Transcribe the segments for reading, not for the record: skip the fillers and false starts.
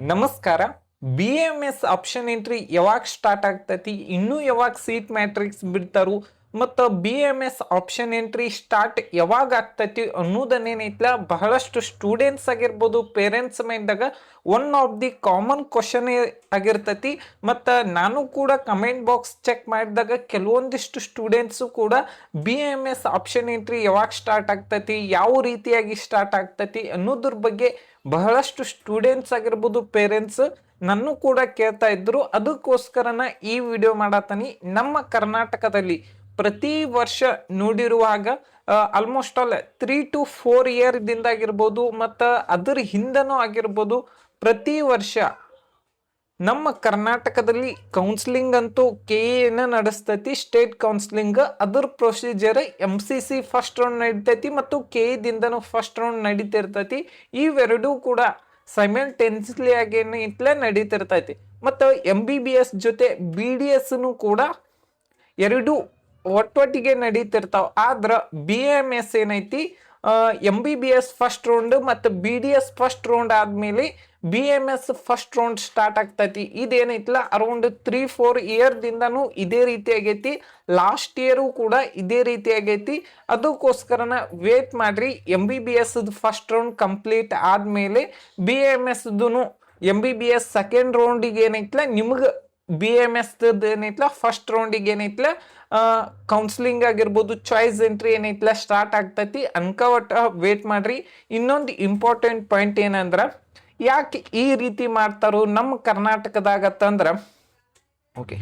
ನಮಸ್ಕಾರ. BMS option entry ಯಾವಾಗ start ಆಗ್ತೈತಿ, ಇನ್ನೂ ಯಾವಾಗ ಸೀಟ್ ಮ್ಯಾಟ್ರಿಕ್ಸ್ ಬಿಡ್ತಾರು ಮತ್ತು BMS ಆಪ್ಷನ್ ಎಂಟ್ರಿ ಸ್ಟಾರ್ಟ್ ಯಾವಾಗ ಆಗ್ತೈತಿ ಅನ್ನೋದನ್ನೇನೈತ್ಲ ಬಹಳಷ್ಟು ಸ್ಟೂಡೆಂಟ್ಸ್ ಆಗಿರ್ಬೋದು, ಪೇರೆಂಟ್ಸ್ ಮೈಂಡಾಗ one of the common question ಆಗಿರ್ತೈತಿ. ಮತ್ತು ನಾನು ಕೂಡ ಕಮೆಂಟ್ ಬಾಕ್ಸ್ ಚೆಕ್ ಮಾಡಿದಾಗ ಕೆಲವೊಂದಿಷ್ಟು ಸ್ಟೂಡೆಂಟ್ಸು ಕೂಡ BMS ಆಪ್ಷನ್ ಎಂಟ್ರಿ ಯಾವಾಗ ಸ್ಟಾರ್ಟ್ ಆಗ್ತೈತಿ, ಯಾವ ರೀತಿಯಾಗಿ ಸ್ಟಾರ್ಟ್ ಆಗ್ತೈತಿ ಅನ್ನೋದ್ರ ಬಗ್ಗೆ ಬಹಳಷ್ಟು ಸ್ಟೂಡೆಂಟ್ಸ್ ಆಗಿರ್ಬೋದು, ಪೇರೆಂಟ್ಸ್ ನನ್ನೂ ಕೂಡ ಕೇಳ್ತಾ ಇದ್ರು. ಅದಕ್ಕೋಸ್ಕರನ ಈ ವಿಡಿಯೋ ಮಾಡತ್ತೀನಿ. ನಮ್ಮ ಕರ್ನಾಟಕದಲ್ಲಿ ಪ್ರತಿ ವರ್ಷ ನೋಡಿರುವಾಗ ಆಲ್ಮೋಸ್ಟ್ ಆಲ್ 3 to 4 ಇಯರ್ದಿಂದ ಆಗಿರ್ಬೋದು ಮತ್ತು ಅದರ ಹಿಂದನೂ ಆಗಿರ್ಬೋದು, ಪ್ರತಿ ವರ್ಷ ನಮ್ಮ ಕರ್ನಾಟಕದಲ್ಲಿ ಕೌನ್ಸಿಲಿಂಗ್ ಅಂತೂ KA ನಡೆಸ್ತೈತಿ, ಸ್ಟೇಟ್ ಕೌನ್ಸಿಲಿಂಗ್. ಅದರ ಪ್ರೊಸೀಜರ್ MCC ಫಸ್ಟ್ ರೌಂಡ್ ನಡೀತೈತಿ ಮತ್ತು KA ದಿಂದನೂ ಫಸ್ಟ್ ರೌಂಡ್ ನಡೀತಿರ್ತೈತಿ. ಇವೆರಡೂ ಕೂಡ ಸೈಮಲ್ಟೇನಿಯಸ್ಲಿ ಆಗೇನು ಇಟ್ಲೆ ನಡೀತಿರ್ತೈತಿ. ಮತ್ತು MBBS ಜೊತೆ BDS ಕೂಡ ಎರಡು ಒಟ್ಟೊಟ್ಟಿಗೆ ನಡೀತಿರ್ತಾವ. ಆದ್ರೆ BMS ಏನೈತಿ, MBBS ಫಸ್ಟ್ ರೌಂಡ್ ಮತ್ತು BDS ಫಸ್ಟ್ ರೌಂಡ್ ಆದ್ಮೇಲೆ BMS ಫಸ್ಟ್ ರೌಂಡ್ ಸ್ಟಾರ್ಟ್ ಆಗ್ತೈತಿ. ಇದೇನೈತಿಲ್ಲ ಅರೌಂಡ್ 3-4 ಇಯರ್ದಿಂದನೂ ಇದೇ ರೀತಿ ಆಗೈತಿ. ಲಾಸ್ಟ್ ಇಯರು ಕೂಡ ಇದೇ ರೀತಿ ಆಗೈತಿ. ಅದಕ್ಕೋಸ್ಕರನ ವೇಟ್ ಮಾಡ್ರಿ. MBBS ಫಸ್ಟ್ ರೌಂಡ್ ಕಂಪ್ಲೀಟ್ ಆದ್ಮೇಲೆ BMS MBBS ಸೆಕೆಂಡ್ ರೌಂಡಿಗೆ ಏನೈತಿಲ್ಲ ನಿಮ್ಗೆ BMS ಏನೈತಿಲ್ಲ ಫಸ್ಟ್ ರೌಂಡಿಗೆ ಏನೈತಿಲ್ಲ ಕೌನ್ಸಿಲಿಂಗ್ ಆಗಿರ್ಬೋದು, ಚಾಯ್ಸ್ ಎಂಟ್ರಿ ಏನೈತಿಲ್ಲ ಸ್ಟಾರ್ಟ್ ಆಗ್ತೈತಿ. ಅನ್ಕವಟ್ ವೇಟ್ ಮಾಡ್ರಿ. ಇನ್ನೊಂದು ಇಂಪಾರ್ಟೆಂಟ್ ಪಾಯಿಂಟ್ ಏನಂದ್ರೆ, ಯಾಕೆ ಈ ರೀತಿ ಮಾಡ್ತಾರೋ ನಮ್ಮ ಕರ್ನಾಟಕದಾಗತ್ತಂದ್ರೆ, ಓಕೆ,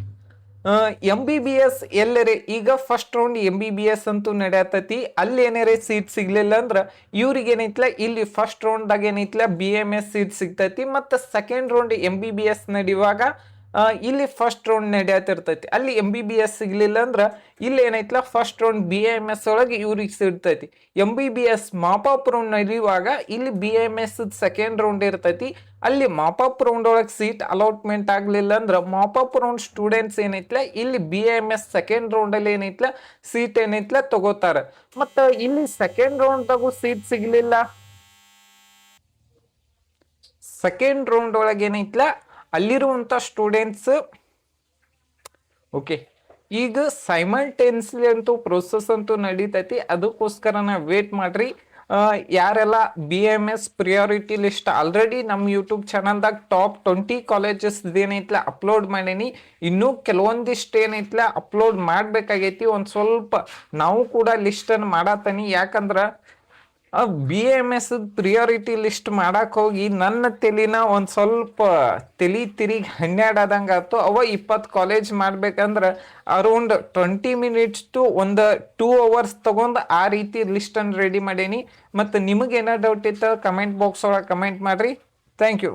MBBS ಎಲ್ಲರೇ ಈಗ ಫಸ್ಟ್ ರೌಂಡ್ MBBS ಅಂತೂ ನಡೆಯತೈತಿ. ಅಲ್ಲಿ ಏನಾರೇ ಸೀಟ್ ಸಿಗ್ಲಿಲ್ಲ ಅಂದ್ರೆ ಇವ್ರಿಗೆ ಏನೈತಿಲ್ಲ ಇಲ್ಲಿ ಫಸ್ಟ್ ರೌಂಡ್ದಾಗ ಏನೈತಿಲ್ಲ BMS ಸೀಟ್ ಸಿಗ್ತೈತಿ. ಮತ್ತು ಸೆಕೆಂಡ್ ರೌಂಡ್ MBBS ನಡೆಯುವಾಗ ಇಲ್ಲಿ ಫಸ್ಟ್ ರೌಂಡ್ ನಡೆಯತಿರ್ತೈತಿ. ಅಲ್ಲಿ MBBS ಸಿಗ್ಲಿಲ್ಲ ಅಂದ್ರೆ ಇಲ್ಲಿ ಏನೈತಿಲ್ಲ ಫಸ್ಟ್ ರೌಂಡ್ BMS ಒಳಗೆ ಇವ್ರಿಗೆ ಸಿಗ್ತೈತಿ. MBBS ಮಾಪಾಪ್ ರೌಂಡ್ ನಡೆಯುವಾಗ ಇಲ್ಲಿ BMS ಸೆಕೆಂಡ್ ರೌಂಡ್ ಇರ್ತೈತಿ. ಅಲ್ಲಿ ಮಾಪಾಪ್ ರೌಂಡ್ ಒಳಗೆ ಸೀಟ್ ಅಲಾಟ್ಮೆಂಟ್ ಆಗಲಿಲ್ಲ ಅಂದ್ರೆ ಮಾಪಾಪ್ ರೌಂಡ್ ಸ್ಟೂಡೆಂಟ್ಸ್ ಏನೈತಿಲ್ಲ ಇಲ್ಲಿ BMS ಸೆಕೆಂಡ್ ರೌಂಡಲ್ಲಿ ಏನೈತಿಲ್ಲ ಸೀಟ್ ಏನೈತಿಲ್ಲ ತಗೋತಾರೆ. ಮತ್ತು ಇಲ್ಲಿ ಸೆಕೆಂಡ್ ರೌಂಡ್ದಾಗೂ ಸೀಟ್ ಸಿಗ್ಲಿಲ್ಲ, ಸೆಕೆಂಡ್ ರೌಂಡ್ ಒಳಗೆ ಏನೈತಿಲ್ಲ ಅಲ್ಲಿರುವಂಥ ಸ್ಟೂಡೆಂಟ್ಸ್, ಓಕೆ, ಈಗ ಸೈಮಲ್ಟೇನಿಯಸ್ಲಿ ಅಂತೂ ಪ್ರೊಸೆಸ್ ಅಂತೂ ನಡೀತೈತಿ. ಅದಕ್ಕೋಸ್ಕರ ವೇಟ್ ಮಾಡ್ರಿ. ಯಾರೆಲ್ಲ BMS ಪ್ರಿಯಾರಿಟಿ ಲಿಸ್ಟ್ ಆಲ್ರೆಡಿ ನಮ್ಮ ಯೂಟ್ಯೂಬ್ ಚಾನಲ್ದಾಗ ಟಾಪ್ 20 ಕಾಲೇಜಸ್ ಏನೈತಿಲ್ಲ ಅಪ್ಲೋಡ್ ಮಾಡೀನಿ. ಇನ್ನೂ ಕೆಲವೊಂದಿಷ್ಟು ಏನೈತಿಲ್ಲ ಅಪ್ಲೋಡ್ ಮಾಡಬೇಕಾಗೈತಿ. ಒಂದು ಸ್ವಲ್ಪ ನಾವು ಕೂಡ ಲಿಸ್ಟನ್ನು ಮಾಡತ್ತೀನಿ. ಯಾಕಂದ್ರೆ BMS ಪ್ರಿಯಾರಿಟಿ ಲಿಸ್ಟ್ ಮಾಡಕ್ಕೆ ಹೋಗಿ ನನ್ನ ತಲೆನ ಒಂದು ಸ್ವಲ್ಪ ತಿರುಗಿ 12 ಆದಂಗೆ ಆಯ್ತು. 20 ಕಾಲೇಜ್ ಮಾಡ್ಬೇಕಂದ್ರೆ ಅರೌಂಡ್ 20 ಮಿನಿಟ್ಸ್ ಟು ಒಂದು 2 hours ತಗೊಂಡು ಆ ರೀತಿ ಲಿಸ್ಟನ್ನು ರೆಡಿ ಮಾಡೀನಿ. ಮತ್ತು ನಿಮಗೇನೋ ಡೌಟ್ ಇತ್ತು ಕಮೆಂಟ್ ಬಾಕ್ಸ್ ಒಳಗೆ ಕಮೆಂಟ್ ಮಾಡಿರಿ. Thank you.